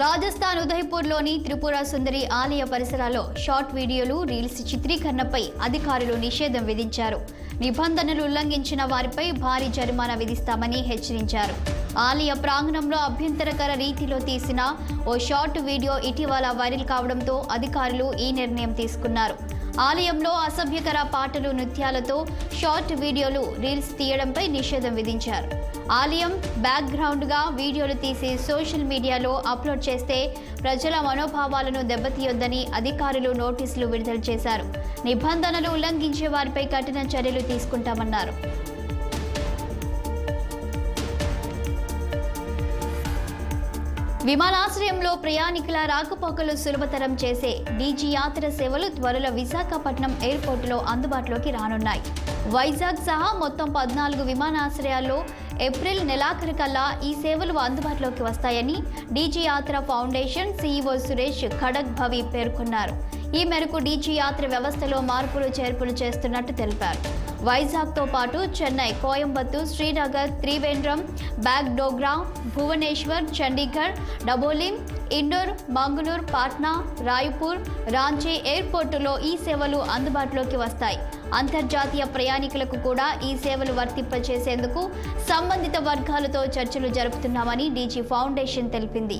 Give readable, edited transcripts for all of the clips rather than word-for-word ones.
రాజస్థాన్ ఉదయపూర్లోని త్రిపుర సుందరి ఆలయ పరిసరాల్లో షార్ట్ వీడియోలు, రీల్స్ చిత్రీకరణపై అధికారులు నిషేధం విధించారు. నిబంధనలు ఉల్లంఘించిన వారిపై భారీ జరిమానా విధిస్తామని హెచ్చరించారు. ఆలయ ప్రాంగణంలో అభ్యంతరకర రీతిలో తీసిన ఓ షార్ట్ వీడియో ఇటీవల వైరల్ కావడంతో అధికారులు ఈ నిర్ణయం తీసుకున్నారు. ఆలయంలో అసభ్యకర పాటలు, నృత్యాలతో షార్ట్ వీడియోలు, రీల్స్ తీయడంపై నిషేధం విధించారు. ఆలయం బ్యాక్గ్రౌండ్గా వీడియోలు తీసి సోషల్ మీడియాలో అప్లోడ్ చేస్తే ప్రజల మనోభావాలను దెబ్బతీయొద్దని అధికారులు నోటీసులు విడుదల చేశారు. నిబంధనలు ఉల్లంఘించే వారిపై కఠిన చర్యలు తీసుకుంటామన్నారు. విమానాశ్రయంలో ప్రయాణికుల రాకపోకలు సులభతరం చేసే డీజీ యాత్ర సేవలు త్వరలో విశాఖపట్నం ఎయిర్పోర్టులో అందుబాటులోకి రానున్నాయి. వైజాగ్ సహా మొత్తం 14 విమానాశ్రయాల్లో ఏప్రిల్ నెలాఖరుకల్లా ఈ సేవలు అందుబాటులోకి వస్తాయని డీజీ యాత్ర ఫౌండేషన్ సీఈఓ సురేష్ ఖడగ్భవి పేర్కొన్నారు. ఈ మేరకు డీజీ యాత్ర వ్యవస్థలో మార్పులు చేర్పులు చేస్తున్నట్టు తెలిపారు. వైజాగ్తో పాటు చెన్నై, కోయంబత్తూర్, శ్రీనగర్, త్రివేంద్రం, బాగ్డోగ్రా, భువనేశ్వర్, చండీగఢ్, డబోలిం, ఇండోర్, మంగళూరు, పాట్నా, రాయ్పూర్, రాంచీ ఎయిర్పోర్టులో ఈ సేవలు అందుబాటులోకి వస్తాయి. అంతర్జాతీయ ప్రయాణికులకు కూడా ఈ సేవలు వర్తింపచేసేందుకు సంబంధిత వర్గాలతో చర్చలు జరుపుతున్నామని డీజీ ఫౌండేషన్ తెలిపింది.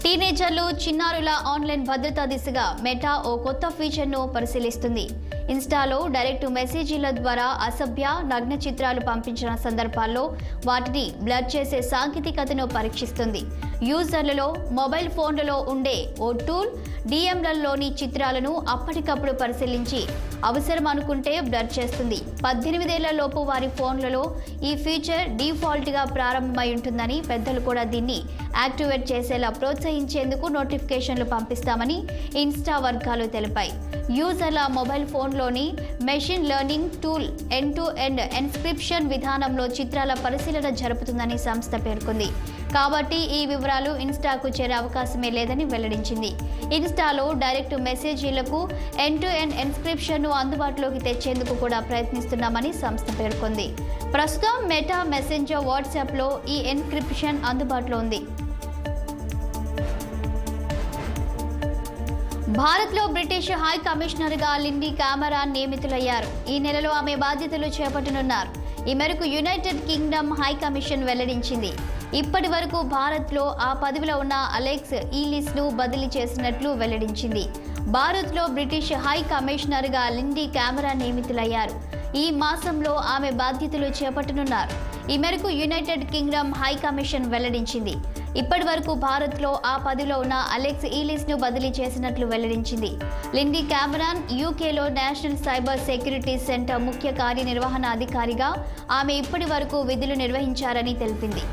టీనేజర్లు, చిన్నారుల ఆన్లైన్ భద్రతా దిశగా మెటా ఓ కొత్త ఫీచర్ను పరిశీలిస్తుంది. ఇన్స్టాలో డైరెక్ట్ మెసేజీల ద్వారా అసభ్య, నగ్న చిత్రాలు పంపించిన సందర్భాల్లో వాటిని బ్లర్ చేసే సాంకేతికతను పరీక్షిస్తుంది. యూజర్లలో మొబైల్ ఫోన్లలో ఉండే ఓ టూల్ డిఎంలలోని చిత్రాలను అప్పటికప్పుడు పరిశీలించి అవసరం అనుకుంటే బ్లర్ చేస్తుంది. 18 ఏళ్ల లోపు వారి ఫోన్లలో ఈ ఫీచర్ డిఫాల్ట్గా ప్రారంభమై ఉంటుందని, పెద్దలు కూడా దీన్ని యాక్టివేట్ చేసేలా ప్రోత్సహించేందుకు నోటిఫికేషన్లు పంపిస్తామని ఇన్స్టా వర్గాలు తెలిపాయి. యూజర్ల మొబైల్ ఫోన్లోని machine learning tool end to end encryption విధానంలో చిత్రాల పరిశీలన జరుపుతుందని సంస్థ పేర్కొంది. కాబట్టి ఈ వివరాలు ఇన్స్టాకు చేరే అవకాశమే లేదని వెల్లడించింది. ఇన్స్టాలో డైరెక్ట్ మెసేజీలకు ఎండ్ టు ఎండ్ ఎన్క్రిప్షన్ను అందుబాటులోకి తెచ్చేందుకు కూడా ప్రయత్నిస్తున్నామని సంస్థ పేర్కొంది. ప్రస్తుతం మెటా మెసెంజర్, వాట్సాప్లో ఈ ఎన్క్రిప్షన్ అందుబాటులో ఉంది. భారత్లో బ్రిటిష్ హై కమిషనర్గా లిండీ కామెరాన్ నియమితులయ్యారు. ఈ నెలలో ఆమె బాధ్యతలు చేపట్టనున్నారు. ఈ మేరకు యునైటెడ్ కింగ్డమ్ హై కమిషన్ వెల్లడించింది. ఇప్పటి వరకు భారత్లో ఆ పదవిలో ఉన్న అలెక్స్ ఈలిస్ను బదిలీ చేసినట్లు వెల్లడించింది. భారత్లో బ్రిటిష్ హై కమిషనర్గా లిండీ కామెరాన్ నియమితులయ్యారు. ఈ మాసంలో ఆమె బాధ్యతలు చేపట్టనున్నారు. ఈ మేరకు యునైటెడ్ కింగ్డమ్ హై కమిషన్ వెల్లడించింది. ఇప్పటి వరకు భారత్లో ఆ పదవిలో ఉన్న అలెక్స్ ఈలిస్ను బదిలీ చేసినట్లు వెల్లడించింది. లిండీ కామెరాన్ యూకేలో నేషనల్ సైబర్ సెక్యూరిటీ సెంటర్ ముఖ్య కార్యనిర్వహణ అధికారిగా ఆమె ఇప్పటి వరకు విధులు నిర్వహించారని తెలిపింది.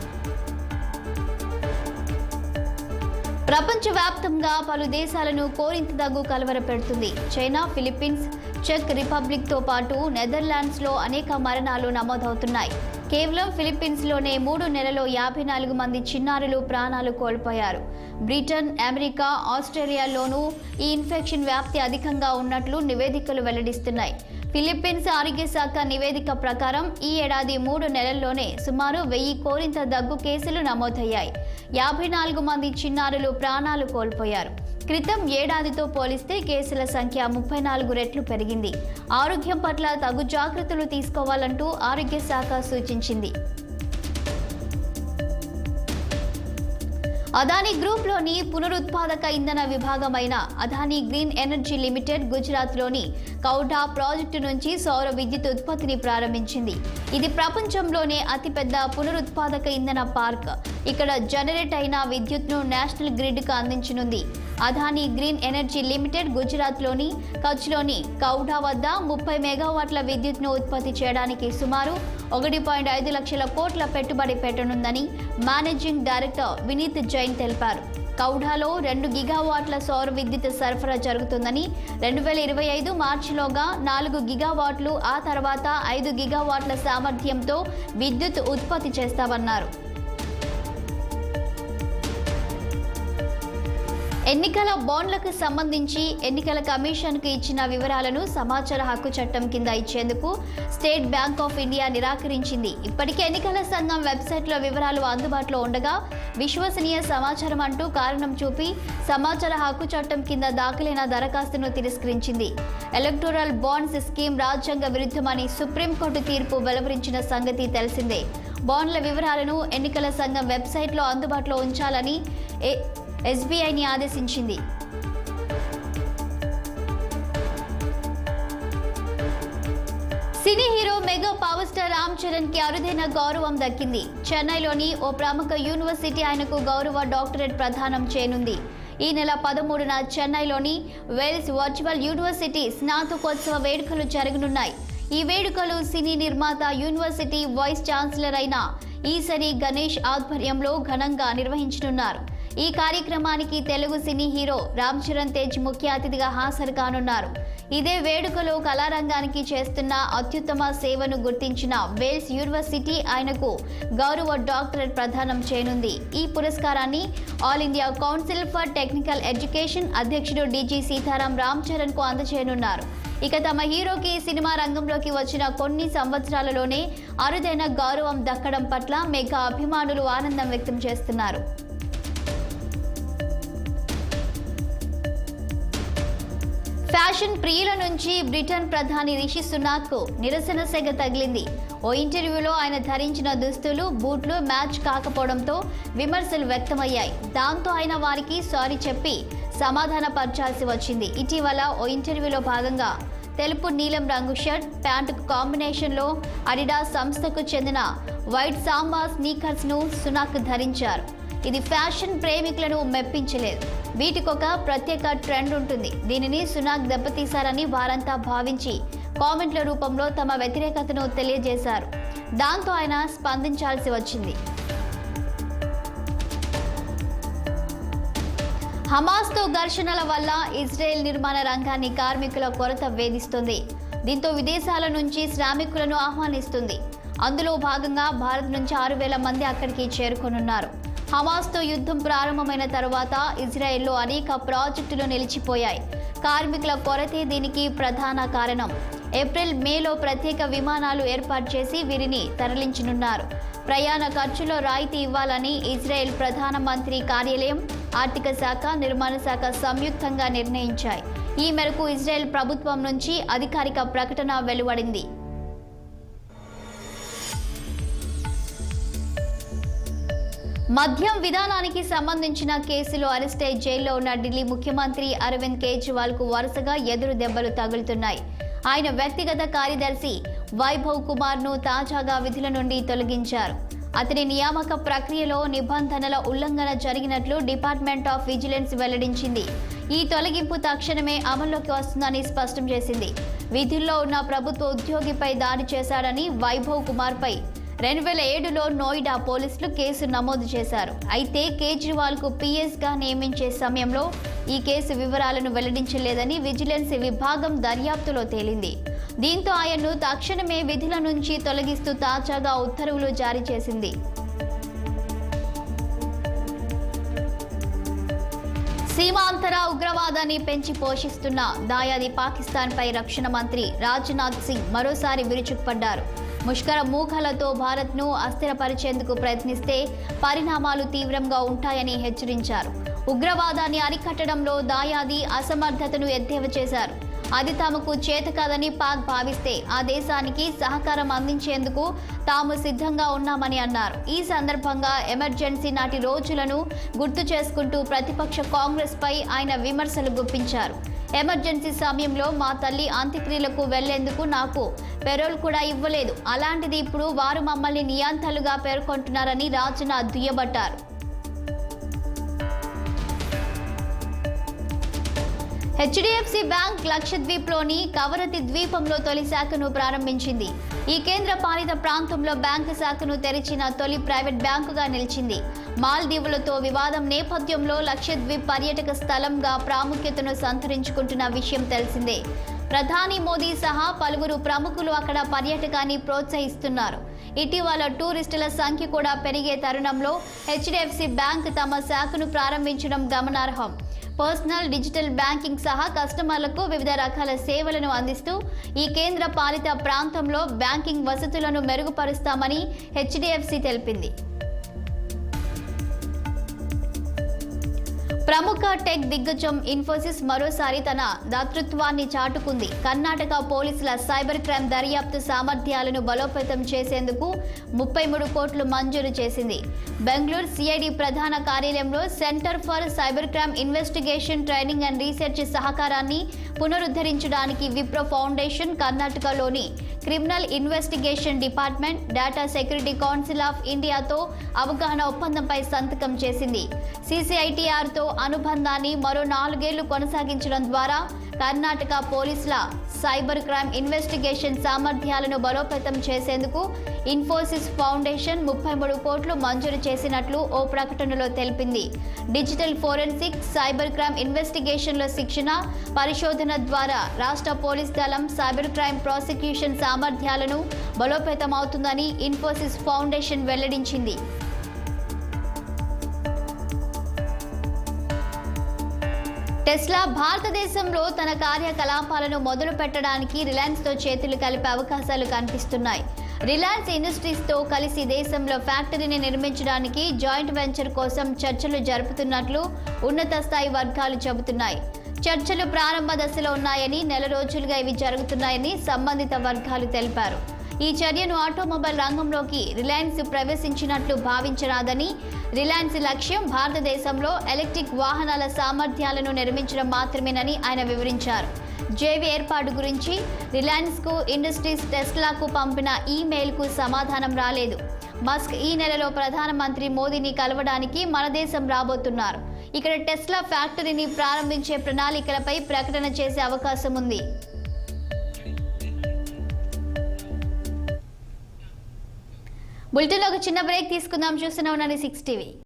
ప్రపంచవ్యాప్తంగా పలు దేశాలను కోరింతదగ్గు కలవరపెడుతుంది. చైనా, ఫిలిప్పీన్స్, చెక్ రిపబ్లిక్తో పాటు నెదర్లాండ్స్లో అనేక మరణాలు నమోదవుతున్నాయి. కేవలం ఫిలిప్పీన్స్లోనే 3 నెలల్లో 54 మంది చిన్నారులు ప్రాణాలు కోల్పోయారు. బ్రిటన్, అమెరికా, ఆస్ట్రేలియాలోనూ ఈ ఇన్ఫెక్షన్ వ్యాప్తి అధికంగా ఉన్నట్లు నివేదికలు వెల్లడిస్తున్నాయి. ఫిలిప్పీన్స్ ఆరోగ్య శాఖ నివేదిక ప్రకారం ఈ ఏడాది 3 నెలల్లోనే సుమారు 1000 కోరింత దగ్గు కేసులు నమోదయ్యాయి. 54 మంది చిన్నారులు ప్రాణాలు కోల్పోయారు. క్రితం ఏడాదితో పోలిస్తే కేసుల సంఖ్య 34 రెట్లు పెరిగింది. ఆరోగ్యం పట్ల తగు జాగ్రత్తలు తీసుకోవాలంటూ ఆరోగ్య శాఖ సూచించింది. అదానీ గ్రూప్లోని పునరుత్పాదక ఇంధన విభాగమైన అదానీ గ్రీన్ ఎనర్జీ లిమిటెడ్ గుజరాత్లోని కౌఢా ప్రాజెక్టు నుంచి సౌర విద్యుత్ ఉత్పత్తిని ప్రారంభించింది. ఇది ప్రపంచంలోనే అతిపెద్ద పునరుత్పాదక ఇంధన పార్క్. ఇక్కడ జనరేట్ అయిన విద్యుత్ను నేషనల్ గ్రిడ్కు అందించనుంది. అదానీ గ్రీన్ ఎనర్జీ లిమిటెడ్ గుజరాత్లోని కచ్లోని కౌఢా వద్ద 30 మెగావాట్ల విద్యుత్ను ఉత్పత్తి చేయడానికి సుమారు 1.5 లక్షల కోట్ల పెట్టుబడి పెట్టనుందని మేనేజింగ్ డైరెక్టర్ వినీత్ జైన్ తెలిపారు. కౌఢాలో 2 గిగావాట్ల సౌర విద్యుత్ సరఫరా జరుగుతుందని, 2025 మార్చిలోగా 4 గిగావాట్లు, ఆ తర్వాత 5 గిగావాట్ల సామర్థ్యంతో విద్యుత్ ఉత్పత్తి చేస్తామన్నారు. ఎన్నికల బాండ్లకు సంబంధించి ఎన్నికల కమిషన్కు ఇచ్చిన వివరాలను సమాచార హక్కు చట్టం కింద ఇచ్చేందుకు స్టేట్ బ్యాంక్ ఆఫ్ ఇండియా నిరాకరించింది. ఇప్పటికే ఎన్నికల సంఘం వెబ్సైట్లో వివరాలు అందుబాటులో ఉండగా విశ్వసనీయ సమాచారం అంటూ కారణం చూపి సమాచార హక్కు చట్టం కింద దాఖలైన దరఖాస్తును తిరస్కరించింది. ఎలక్టోరల్ బాండ్స్ స్కీమ్ రాజ్యాంగ విరుద్ధమని సుప్రీంకోర్టు తీర్పు వెలువరించిన సంగతి తెలిసిందే. బాండ్ల వివరాలను ఎన్నికల సంఘం వెబ్సైట్లో అందుబాటులో ఉంచాలని ఎస్బీఐని ఆదేశించింది. Cine hero mega power star Ram Charan కి అరుదైన గౌరవం దక్కింది. చెన్నైలోని ఓ ప్రముఖ యూనివర్సిటీ ఆయనకు గౌరవ డాక్టరేట్ ప్రదానం చేయనుంది. ఈ నెల 13న చెన్నైలోని వెల్స్ వర్చువల్ యూనివర్సిటీ స్నాతకోత్సవ వేడుకలు జరగనున్నాయి. ఈ వేడుకలు సినీ నిర్మాత యూనివర్సిటీ వైస్ ఛాన్సలర్ అయిన ఈసరి గణేష్ ఆధ్వర్యంలో ఘనంగా నిర్వహించనున్నారు. ఈ కార్యక్రమానికి తెలుగు సినీ హీరో రామ్ చరణ్ తేజ్ ముఖ్య అతిథిగా హాజరు కానున్నారు. ఇదే వేడుకలో కళారంగానికి చేస్తున్న అత్యుత్తమ సేవను గుర్తించిన వేల్స్ యూనివర్సిటీ ఆయనకు గౌరవ డాక్టరేట్ ప్రదానం చేయనుంది. ఈ పురస్కారాన్ని all India council for technical education అధ్యక్షుడు డీజీ సీతారాం రామ్ చరణ్ కు అందజేయనున్నారు. ఇక తమ హీరోకి సినిమా రంగంలోకి వచ్చిన కొన్ని సంవత్సరాలలోనే అరుదైన గౌరవం దక్కడం పట్ల మెగా అభిమానులు ఆనందం వ్యక్తం చేస్తున్నారు. ఫ్యాషన్ ప్రియుల నుంచి బ్రిటన్ ప్రధాని రిషి సునాక్ కు నిరసన సెగ తగిలింది. ఓ ఇంటర్వ్యూలో ఆయన ధరించిన దుస్తులు, బూట్లు మ్యాచ్ కాకపోవడంతో విమర్శలు వ్యక్తమయ్యాయి. దాంతో ఆయన వారికి సారీ చెప్పి సమాధాన పరచాల్సి వచ్చింది. ఇటీవల ఓ ఇంటర్వ్యూలో భాగంగా తెలుపు నీలం రంగు షర్ట్, ప్యాంటు కాంబినేషన్లో అడిడాస్ సంస్థకు చెందిన వైట్ సాంబా స్నీకర్స్ ను సునాక్ ధరించారు. ఇది ఫ్యాషన్ ప్రేమికులను మెప్పించలేదు. వీటికొక ప్రత్యేక ట్రెండ్ ఉంటుంది. దీనిని సునాక్ దెబ్బతీశారని వారంతా భావించి కామెంట్ల రూపంలో తమ వ్యతిరేకతను తెలియజేశారు. దాంతో ఆయన స్పందించాల్సి వచ్చింది. హమాస్తో ఘర్షణల వల్ల ఇజ్రాయెల్ నిర్మాణ రంగాన్ని కార్మికుల కొరత వేధిస్తుంది. దీంతో విదేశాల నుంచి శ్రామికులను ఆహ్వానిస్తుంది. అందులో భాగంగా భారత్ నుంచి 6,000 మంది అక్కడికి చేరుకొనున్నారు. హమాస్తో యుద్ధం ప్రారంభమైన తర్వాత ఇజ్రాయెల్లో అనేక ప్రాజెక్టులు నిలిచిపోయాయి. కార్మికుల కొరతే దీనికి ప్రధాన కారణం. ఏప్రిల్, మేలో ప్రత్యేక విమానాలు ఏర్పాటు చేసి వీరిని తరలించనున్నారు. ప్రయాణ ఖర్చులో రాయితీ ఇవ్వాలని ఇజ్రాయెల్ ప్రధానమంత్రి కార్యాలయం, ఆర్థిక శాఖ, నిర్మాణ శాఖ సంయుక్తంగా నిర్ణయించాయి. ఈ మేరకు ఇజ్రాయెల్ ప్రభుత్వం నుంచి అధికారిక ప్రకటన వెలువడింది. మద్యం విధానానికి సంబంధించిన కేసులో అరెస్టై జైల్లో ఉన్న ఢిల్లీ ముఖ్యమంత్రి అరవింద్ కేజ్రీవాల్ కు వరుసగా ఎదురు దెబ్బలు తగులుతున్నాయి. ఆయన వ్యక్తిగత కార్యదర్శి వైభవ్ కుమార్ ను తాజాగా విధుల నుండి తొలగించారు. అతని నియామక ప్రక్రియలో నిబంధనల ఉల్లంఘన జరిగినట్లు డిపార్ట్మెంట్ ఆఫ్ విజిలెన్స్ వెల్లడించింది. ఈ తొలగింపు తక్షణమే అమల్లోకి వస్తుందని స్పష్టం చేసింది. విధుల్లో ఉన్న ప్రభుత్వ ఉద్యోగిపై దాడి చేశాడని వైభవ్ కుమార్ పై 2007లో నోయిడా పోలీసులు కేసు నమోదు చేశారు. అయితే కేజ్రీవాల్ కు పిఎస్ గా నియమించే సమయంలో ఈ కేసు వివరాలను వెల్లడించలేదని విజిలెన్స్ విభాగం దర్యాప్తులో తేలింది. దీంతో ఆయన్ను తక్షణమే విధుల నుంచి తొలగిస్తూ తాజాగా ఉత్తర్వులు జారీ చేసింది. సీమాంతర ఉగ్రవాదాన్ని పెంచి పోషిస్తున్న దాయాది పాకిస్తాన్పై రక్షణ మంత్రి రాజ్నాథ్ సింగ్ మరోసారి విరుచుకుపడ్డారు. ముష్కర మూకలతో భారత్ను అస్థిరపరిచేందుకు ప్రయత్నిస్తే పరిణామాలు తీవ్రంగా ఉంటాయని హెచ్చరించారు. ఉగ్రవాదాన్ని అరికట్టడంలో దాయాది అసమర్థతను ఎద్దేవా చేశారు. అది తమకు చేత కాదని పాక్ భావిస్తే ఆ దేశానికి సహకారం అందించేందుకు తాము సిద్ధంగా ఉన్నామని అన్నారు. ఈ సందర్భంగా ఎమర్జెన్సీ నాటి రోజులను గుర్తు చేసుకుంటూ ప్రతిపక్ష కాంగ్రెస్ పై ఆయన విమర్శలు గుప్పించారు. ఎమర్జెన్సీ సమయంలో మా తల్లి అంత్యక్రియలకు వెళ్లేందుకు నాకు పెరోల్ కూడా ఇవ్వలేదు. అలాంటిది ఇప్పుడు వారు మమ్మల్ని నియంతలుగా పేర్కొంటున్నారని రాజ్నాథ్ దుయ్యబట్టారు. హెచ్డిఎఫ్సి బ్యాంక్ లక్షద్వీప్లోని కవరతి ద్వీపంలో తొలి శాఖను ప్రారంభించింది. ఈ కేంద్ర పాలిత ప్రాంతంలో బ్యాంకు శాఖను తెరిచిన తొలి ప్రైవేట్ బ్యాంకుగా నిలిచింది. మాల్దీవులతో వివాదం నేపథ్యంలో లక్షద్వీప్ పర్యాటక స్థలంగా ప్రాముఖ్యతను సంతరించుకుంటున్న విషయం తెలిసిందే. ప్రధాని మోదీ సహా పలువురు ప్రముఖులు అక్కడ పర్యాటకాన్ని ప్రోత్సహిస్తున్నారు. ఇటీవల టూరిస్టుల సంఖ్య కూడా పెరిగే తరుణంలో హెచ్డిఎఫ్సి బ్యాంక్ తమ శాఖను ప్రారంభించడం గమనార్హం. పర్సనల్, డిజిటల్ బ్యాంకింగ్ సహా కస్టమర్లకు వివిధ రకాల సేవలను అందిస్తూ ఈ కేంద్ర పాలిత ప్రాంతంలో బ్యాంకింగ్ వసతులను మెరుగుపరుస్తామని హెచ్డిఎఫ్సి తెలిపింది. ప్రముఖ టెక్ దిగ్గజం ఇన్ఫోసిస్ మరోసారి తన దాతృత్వాన్ని చాటుకుంది. కర్ణాటక పోలీసుల సైబర్ క్రైమ్ దర్యాప్తు సామర్థ్యాలను బలోపేతం చేసేందుకు 33 కోట్లు మంజూరు చేసింది. బెంగళూరు సిఐడి ప్రధాన కార్యాలయంలో centre for cyber crime investigation, training and research సహకారాన్ని పునరుద్ధరించడానికి విప్రో ఫౌండేషన్, కర్ణాటకలోని criminal investigation department, data security council of ఇండియాతో అవగాహన ఒప్పందంపై సంతకం చేసింది. సిసిఐటిఆర్తో అనుబంధాన్ని మరో 4 ఏళ్లు కొనసాగించడం ద్వారా కర్ణాటక పోలీసుల సైబర్ క్రైమ్ ఇన్వెస్టిగేషన్ సామర్థ్యాలను బలోపేతం చేసేందుకు ఇన్ఫోసిస్ ఫౌండేషన్ 33 కోట్లు మంజూరు చేసినట్లు ఓ ప్రకటనలో తెలిపింది. డిజిటల్ ఫోరెన్సిక్, సైబర్ క్రైమ్ ఇన్వెస్టిగేషన్లో శిక్షణ, పరిశోధన ద్వారా రాష్ట్ర పోలీస్ దళం సైబర్ క్రైమ్ ప్రాసిక్యూషన్ సామర్థ్యాలను బలోపేతమవుతుందని ఇన్ఫోసిస్ ఫౌండేషన్ వెల్లడించింది. టెస్లా భారతదేశంలో తన కార్యకలాపాలను మొదలు పెట్టడానికి రిలయన్స్తో చేతులు కలిపే అవకాశాలు కనిపిస్తున్నాయి. రిలయన్స్ ఇండస్ట్రీస్తో కలిసి దేశంలో ఫ్యాక్టరీని నిర్మించడానికి జాయింట్ వెంచర్ కోసం చర్చలు జరుపుతున్నట్లు ఉన్నత స్థాయి వర్గాలు చెబుతున్నాయి. చర్చలు ప్రారంభ దశలో ఉన్నాయని, నెల రోజులుగా ఇవి జరుగుతున్నాయని సంబంధిత వర్గాలు తెలిపారు. ఈ చర్యను ఆటోమొబైల్ రంగంలోకి రిలయన్స్ ప్రవేశించినట్లు భావించరాదని, రిలయన్స్ లక్ష్యం భారతదేశంలో ఎలక్ట్రిక్ వాహనాల సామర్థ్యాలను నిర్మించడం మాత్రమేనని ఆయన వివరించారు. జేవీ ఏర్పాటు గురించి రిలయన్స్కు ఇండస్ట్రీస్ టెస్లాకు పంపిన ఈమెయిల్కు సమాధానం రాలేదు. మస్క్ ఈ నెలలో ప్రధానమంత్రి మోదీని కలవడానికి మన దేశం రాబోతున్నారు. ఇక్కడ టెస్లా ఫ్యాక్టరీని ప్రారంభించే ప్రణాళికలపై ప్రకటన చేసే అవకాశం ఉంది. బులెటిన్లో ఒక చిన్న బ్రేక్ తీసుకుందాం. చూస్తూనే ఉండండి 6 టీవీ.